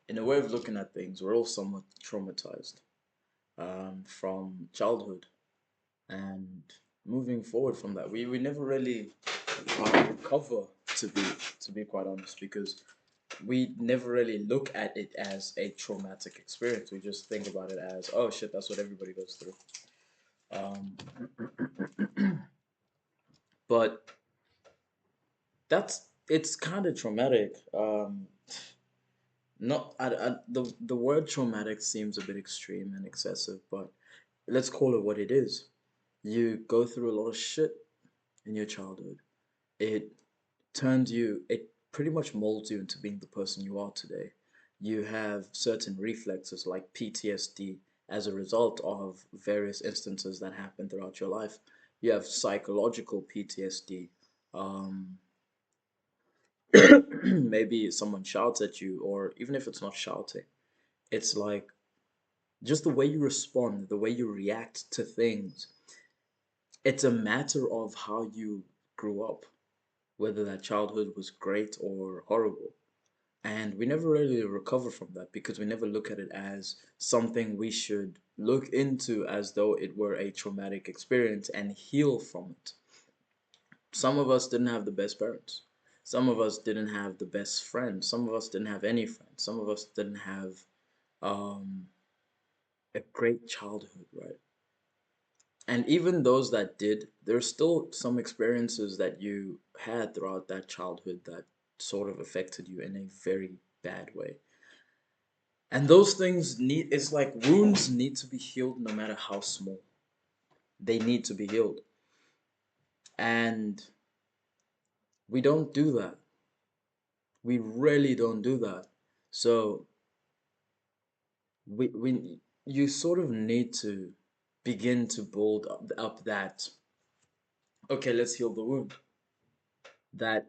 In a way of looking at things, we're all somewhat traumatized from childhood, and moving forward from that, we never really recover, to be quite honest, because we never really look at it as a traumatic experience. We just think about it as, oh shit, that's what everybody goes through. Um, but that's it's kind of traumatic. Not the word traumatic seems a bit extreme and excessive, but let's call it what it is. You go through a lot of shit in your childhood. It it pretty much molds you into being the person you are today. You have certain reflexes like PTSD as a result of various instances that happen throughout your life. You have psychological PTSD. Um, maybe someone shouts at you, or even if it's not shouting, it's like just the way you respond, the way you react to things. It's a matter of how you grew up, whether that childhood was great or horrible. And we never really recover from that because we never look at it as something we should look into as though it were a traumatic experience and heal from it. Some of us didn't have the best parents. Some of us didn't have the best friends. Some of us didn't have any friends. Some of us didn't have um, a great childhood, right? And even those that did, there's still some experiences that you had throughout that childhood that sort of affected you in a very bad way. And those things it's like wounds need to be healed no matter how small. They need to be healed. And we don't do that. We really don't do that. So we you sort of need to begin to build up that, okay, let's heal the wound. That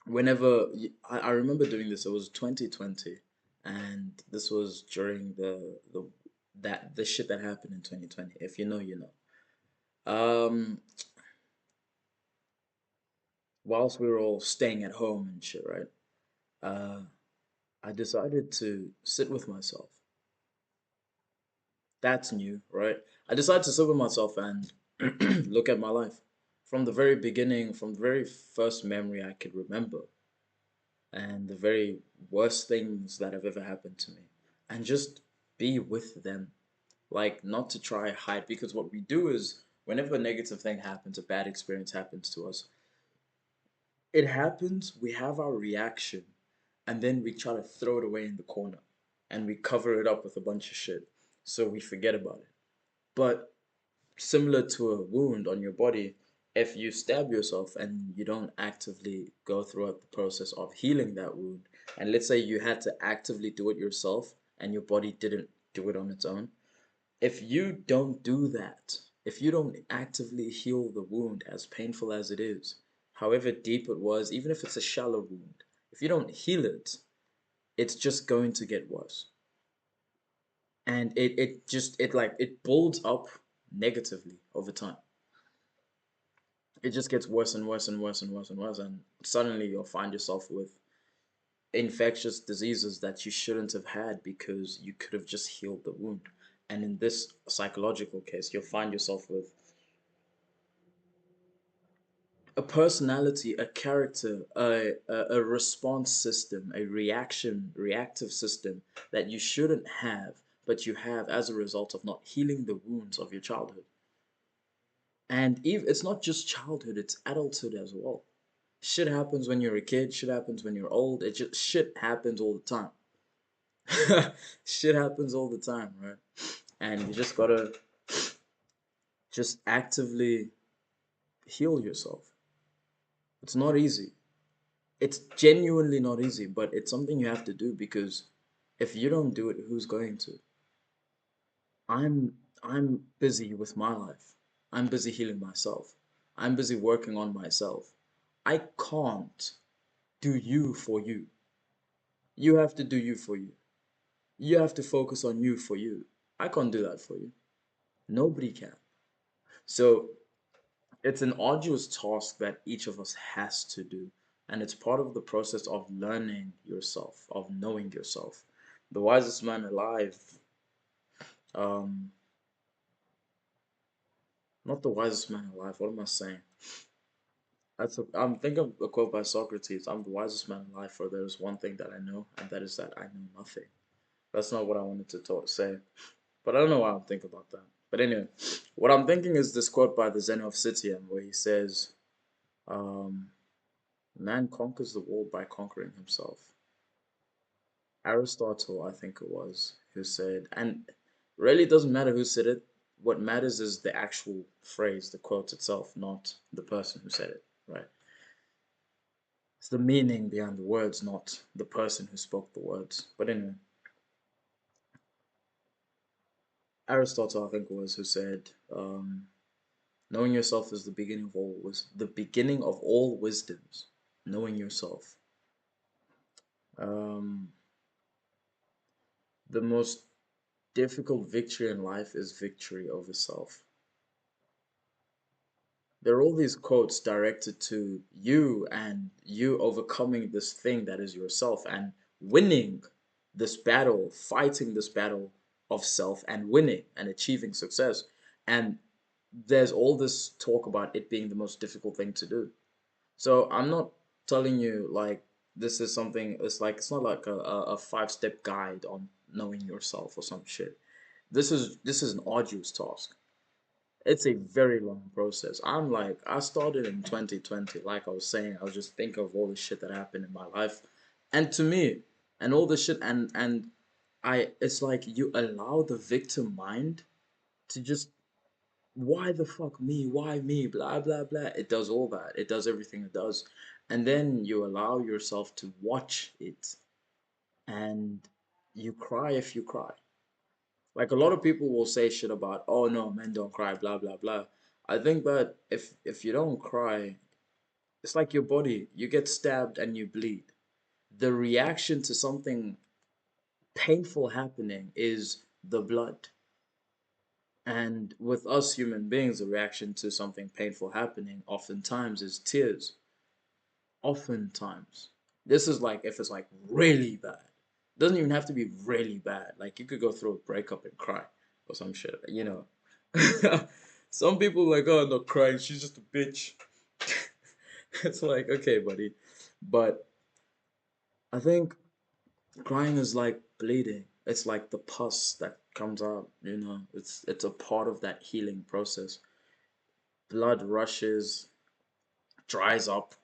I remember doing this, it was 2020, and this was during the shit that happened in 2020. If you know, you know. Whilst we were all staying at home and shit, right? Uh, I decided to sit with myself. That's new, right? I decided to sit with myself and look at my life from the very beginning, from the very first memory I could remember, and the very worst things that have ever happened to me, and just be with them. Like, not to try hide, because what we do is whenever a negative thing happens, a bad experience happens to us, it happens, we have our reaction, and then we try to throw it away in the corner and we cover it up with a bunch of shit so we forget about it. But similar to a wound on your body, if you stab yourself and you don't actively go throughout the process of healing that wound, and let's say you had to actively do it yourself and your body didn't do it on its own, if you don't do that, if you don't actively heal the wound, as painful as it is, however deep it was, even if it's a shallow wound, if you don't heal it, it's just going to get worse. And it builds up negatively over time. It just gets worse and worse and worse and worse and worse, and suddenly you'll find yourself with infectious diseases that you shouldn't have had because you could have just healed the wound. And in this psychological case, you'll find yourself with a personality, a character, a response system, a reactive system that you shouldn't have, but you have as a result of not healing the wounds of your childhood. And it's not just childhood, it's adulthood as well. Shit happens when you're a kid, shit happens when you're old, it just shit happens all the time. Shit happens all the time, right? And you just gotta just actively heal yourself. It's not easy. It's genuinely not easy, but it's something you have to do because if you don't do it, who's going to? I'm busy with my life. I'm busy healing myself. I'm busy working on myself. I can't do you for you. You have to do you for you. You have to focus on you for you. I can't do that for you. Nobody can. So it's an arduous task that each of us has to do. And it's part of the process of learning yourself, of knowing yourself. The wisest man alive. Um, Not the wisest man alive. What am I saying? I'm thinking of a quote by Socrates. I'm the wisest man alive, for there is one thing that I know, and that is that I know nothing. That's not what I wanted to say, but I don't know why I'm thinking about that. But anyway, what I'm thinking is this quote by the Zen of Citian, where he says, um, "Man conquers the world by conquering himself." Aristotle, I think it was, who said, and really it doesn't matter who said it. What matters is the actual phrase, the quote itself, not the person who said it, right? It's the meaning behind the words, not the person who spoke the words. But anyway, Aristotle, I think it was, who said, knowing yourself is the beginning of all the beginning of all wisdoms. Knowing yourself. Um, the most difficult victory in life is victory over self. There are all these quotes directed to you and you overcoming this thing that is yourself and winning this battle, fighting this battle of self and winning and achieving success. And there's all this talk about it being the most difficult thing to do. So I'm not telling you like this is something, it's not like a 5 step guide on knowing yourself or some shit. This is an arduous task. It's a very long process. I started in 2020, like I was saying, I was just thinking of all the shit that happened in my life. And to me, and all the shit and it's like you allow the victim mind to just, why the fuck me? Why me? Blah blah blah. It does all that. It does everything it does. And then you allow yourself to watch it and you cry if you cry. Like a lot of people will say shit about, oh no, men don't cry, blah blah blah. I think that if you don't cry, it's like your body. You get stabbed and you bleed. The reaction to something painful happening is the blood. And with us human beings, the reaction to something painful happening oftentimes is tears. Oftentimes. This is like if it's like really bad. It doesn't even have to be really bad. Like you could go through a breakup and cry or some shit. Some people like, oh, no, crying. She's just a bitch. It's like, okay, buddy. But I think crying is like bleeding. It's like the pus that comes out. It's a part of that healing process. Blood rushes, dries up,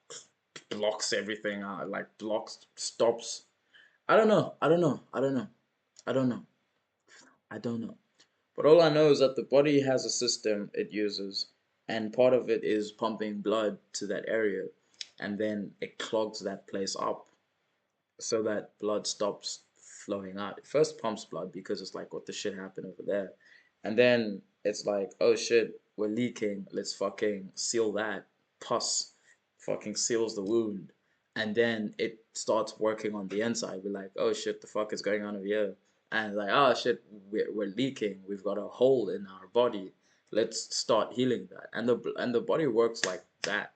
blocks everything out, like blocks, stops. I don't know. I don't know. I don't know. I don't know. I don't know. But all I know is that the body has a system it uses, and part of it is pumping blood to that area, and then it clogs that place up so that blood stops flowing out. It first pumps blood because it's like, what the shit happened over there? And then it's like, oh shit, we're leaking. Let's fucking seal that. Pus fucking seals the wound. And then it starts working on the inside. We're like, oh shit, the fuck is going on over here? And like, oh shit, we're leaking. We've got a hole in our body. Let's start healing that. And the body works like that.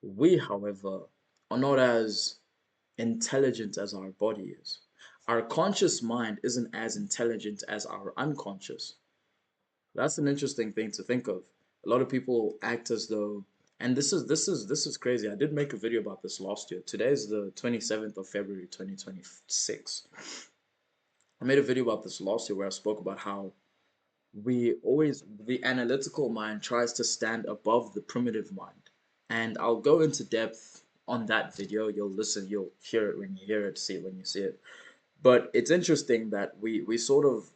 We, however, are not as intelligent as our body is. Our conscious mind isn't as intelligent as our unconscious. That's an interesting thing to think of. A lot of people act as though, and this is crazy. I did make a video about this last year. Today is the 27th of February 2026. I made a video about this last year where I spoke about how the analytical mind tries to stand above the primitive mind. And I'll go into depth on that video. You'll hear it when you hear it, see it when you see it. But it's interesting that we sort of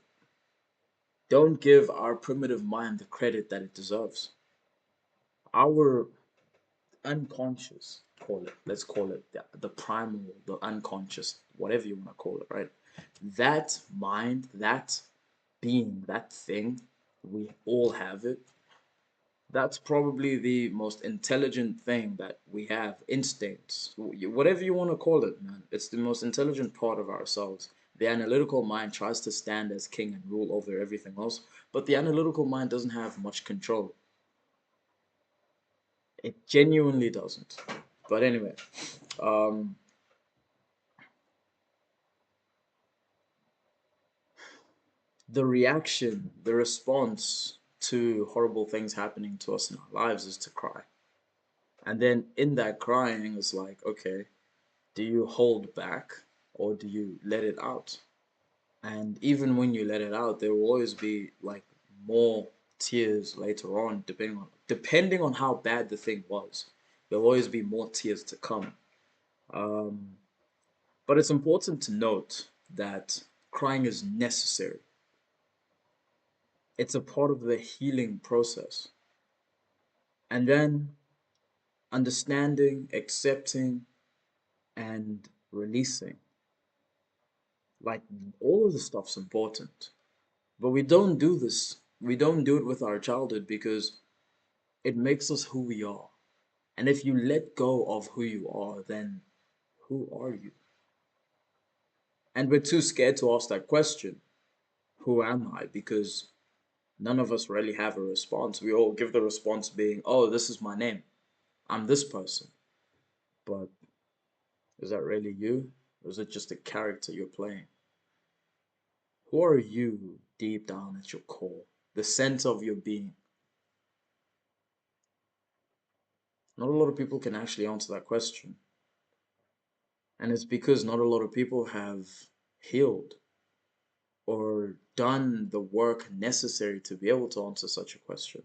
don't give our primitive mind the credit that it deserves. Our unconscious, let's call it the primal, the unconscious, whatever you want to call it, right? That mind, that being, that thing, we all have it. That's probably the most intelligent thing that we have. Instincts, whatever you want to call it, man. It's the most intelligent part of ourselves. The analytical mind tries to stand as king and rule over everything else, but the analytical mind doesn't have much control. It genuinely doesn't. But anyway, um, The reaction, the response to horrible things happening to us in our lives is to cry. And then in that crying, it's like, okay, do you hold back or do you let it out? And even when you let it out, there will always be like more tears later on, depending on how bad the thing was. There'll always be more tears to come. Um, but it's important to note that crying is necessary. It's a part of the healing process. And then understanding, accepting, and releasing. Like all of the stuff's important. But we don't do this. We don't do it with our childhood because it makes us who we are. And if you let go of who you are, then who are you? And we're too scared to ask that question, who am I? Because none of us really have a response. We all give the response being, oh, this is my name. I'm this person. But is that really you? Or is it just a character you're playing? Who are you deep down at your core? The center of your being? Not a lot of people can actually answer that question. And it's because not a lot of people have healed or done the work necessary to be able to answer such a question.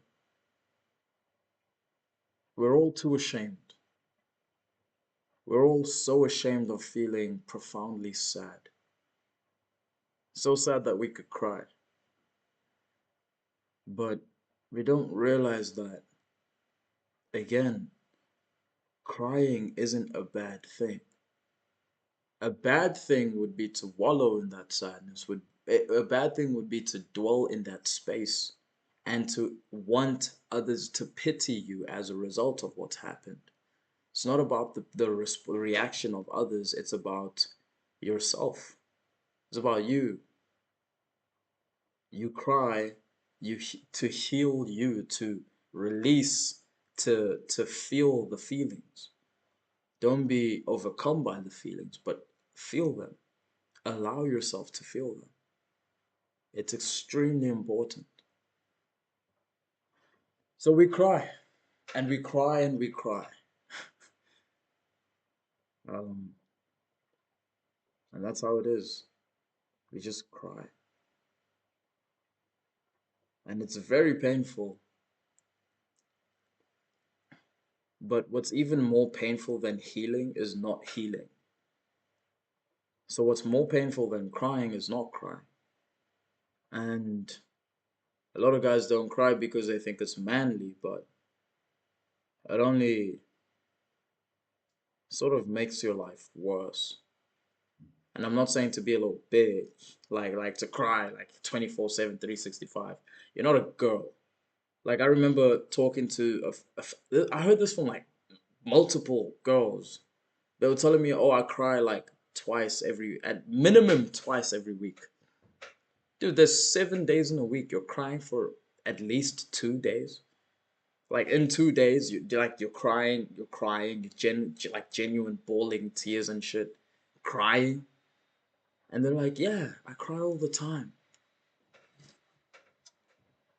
We're all too ashamed. We're all so ashamed of feeling profoundly sad. So sad that we could cry. But we don't realize that, again, crying isn't a bad thing. A bad thing would be to wallow in that sadness. A bad thing would be to dwell in that space and to want others to pity you as a result of what's happened. It's not about the reaction of others, it's about yourself. It's about you. You cry to heal you, to release, to feel the feelings. Don't be overcome by the feelings, but feel them. Allow yourself to feel them. It's extremely important. So we cry, and we cry, and we cry. Um, and that's how it is. We just cry. And it's very painful. But what's even more painful than healing is not healing. So what's more painful than crying is not crying. And a lot of guys don't cry because they think it's manly, but it only sort of makes your life worse. And I'm not saying to be a little bitch, like to cry like 24/7, 365. You're not a girl. Like I remember talking to I heard this from like multiple girls. They were telling me, "Oh, I cry like at minimum twice every week." Dude, there's 7 days in a week. You're crying for at least 2 days. Like in 2 days, you're crying, like genuine bawling tears and shit, crying. And they're like, yeah, I cry all the time.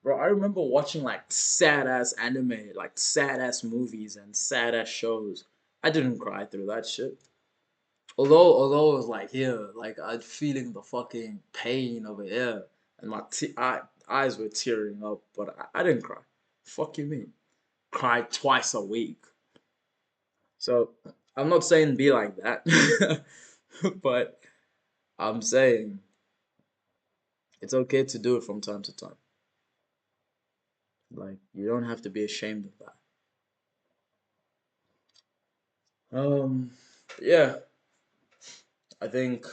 Bro, I remember watching like sad ass anime, like sad ass movies and sad ass shows. I didn't cry through that shit. Although it was like here, like I'm feeling the fucking pain over here, and eyes were tearing up, but I didn't cry. Fuck you mean? Cry twice a week. So I'm not saying be like that, but I'm saying it's okay to do it from time to time. Like you don't have to be ashamed of that. Um, yeah, I think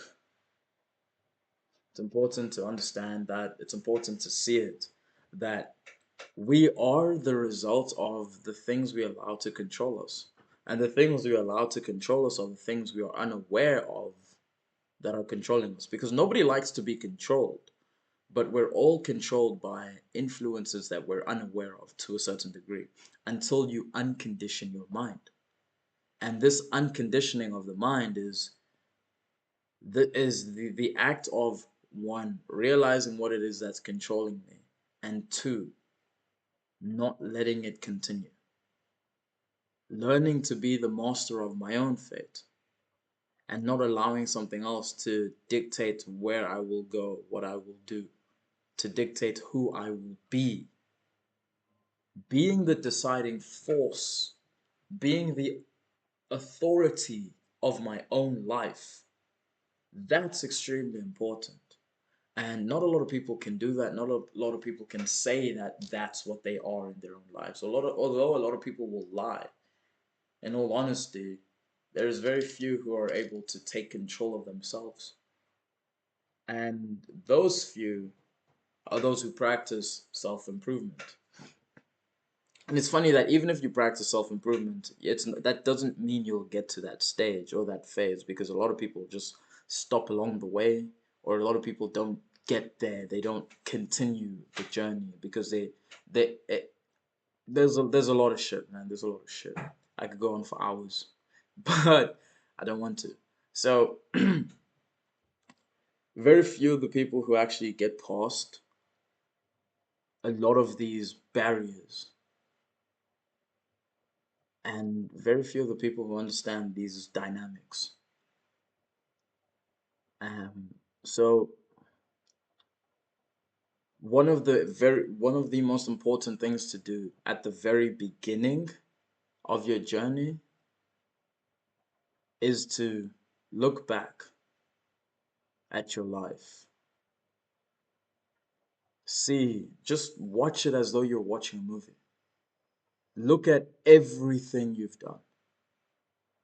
it's important to understand that. It's important to see it that we are the result of the things we allow to control us. And the things we allow to control us are the things we are unaware of that are controlling us. Because nobody likes to be controlled, but we're all controlled by influences that we're unaware of to a certain degree until you uncondition your mind. And this unconditioning of the mind is the act of one, realizing what it is that's controlling me, and two, not letting it continue. Learning to be the master of my own fate and not allowing something else to dictate where I will go, what I will do, to dictate who I will be. Being the deciding force, being the authority of my own life, that's extremely important. And not a lot of people can do that. Not a lot of people can say that that's what they are in their own lives. Although a lot of people will lie, in all honesty, there is very few who are able to take control of themselves. And those few are those who practice self-improvement. And it's funny that even if you practice self-improvement, that doesn't mean you'll get to that stage or that phase, because a lot of people just stop along the way, or a lot of people don't get there. They don't continue the journey because there's a lot of shit, man. There's a lot of shit. I could go on for hours, but I don't want to. So very few of the people who actually get past a lot of these barriers, and very few of the people who understand these dynamics. Um, so one of the most important things to do at the very beginning of your journey is to look back at your life. See, just watch it as though you're watching a movie. Look at everything you've done.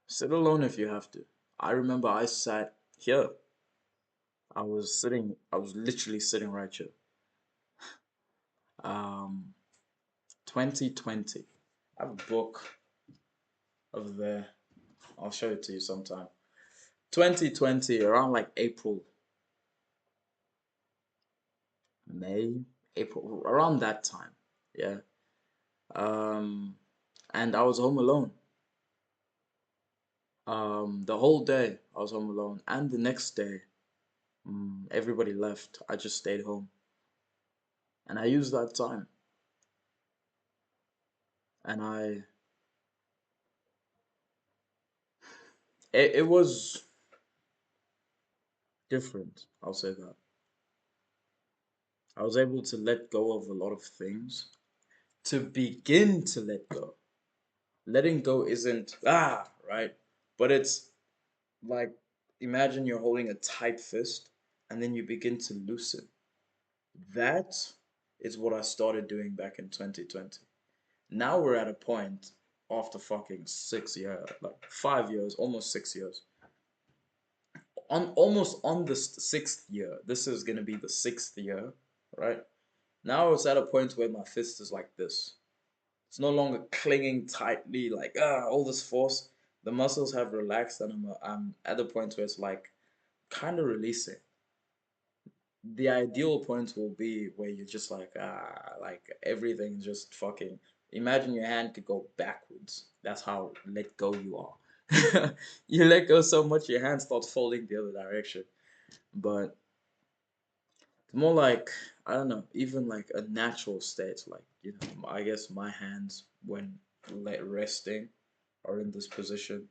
Sit alone if you have to. I remember I sat here. I was literally sitting right here. Um, 2020. I have a book over there. I'll show it to you sometime. 2020, around like April, May, April, around that time. Yeah. Um, and I was home alone. The whole day I was home alone, and the next day, everybody left. I just stayed home, and I used that time, and it was different. I'll say that. I was able to let go of a lot of things, to begin to let go. Letting go isn't right, but it's like, imagine you're holding a tight fist and then you begin to loosen. That is what I started doing back in 2020. Now we're at a point after fucking 6 years, like 5 years, almost 6 years. On almost on the sixth year. This is gonna be the sixth year, right? Now it's at a point where my fist is like this. It's no longer clinging tightly, like all this force. The muscles have relaxed, and I'm at the point where it's like kind of releasing. The ideal point will be where you're just like everything just fucking. Imagine your hand could go backwards. That's how let go you are. You let go so much, your hand starts folding the other direction. But it's more like, I don't know, even like a natural state. Like, I guess my hands when resting are in this position.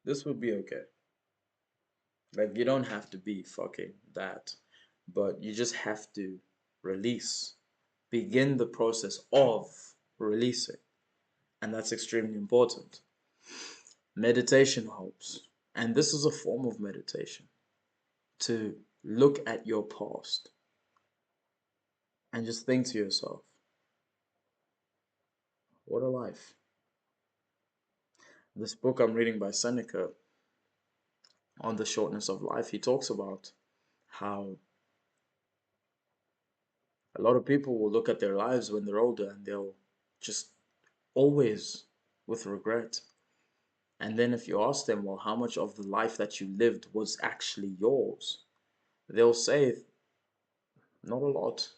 This would be okay. Like, you don't have to be fucking that, but you just have to release, begin the process of releasing, and that's extremely important. Meditation helps, and this is a form of meditation, to look at your past and just think to yourself, what a life. This book I'm reading by Seneca on the shortness of life, he talks about how a lot of people will look at their lives when they're older and they'll just always with regret. And then if you ask them, well, how much of the life that you lived was actually yours? They'll say, not a lot.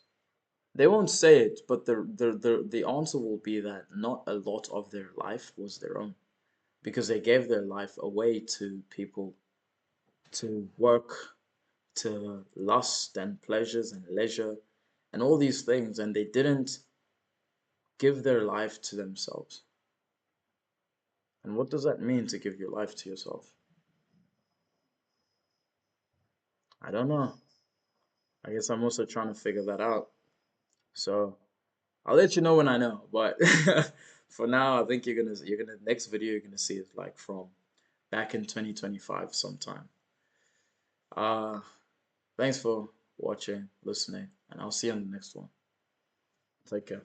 They won't say it, but the answer will be that not a lot of their life was their own, because they gave their life away to people to work, to lust and pleasures and leisure and all these things, and they didn't give their life to themselves. And what does that mean to give your life to yourself? I don't know. I guess I'm also trying to figure that out. So I'll let you know when I know. But for now, I think you're gonna next video you're gonna see is like from back in 2025 sometime. Uh Thanks for watching, listening, and I'll see you on the next one. Take care.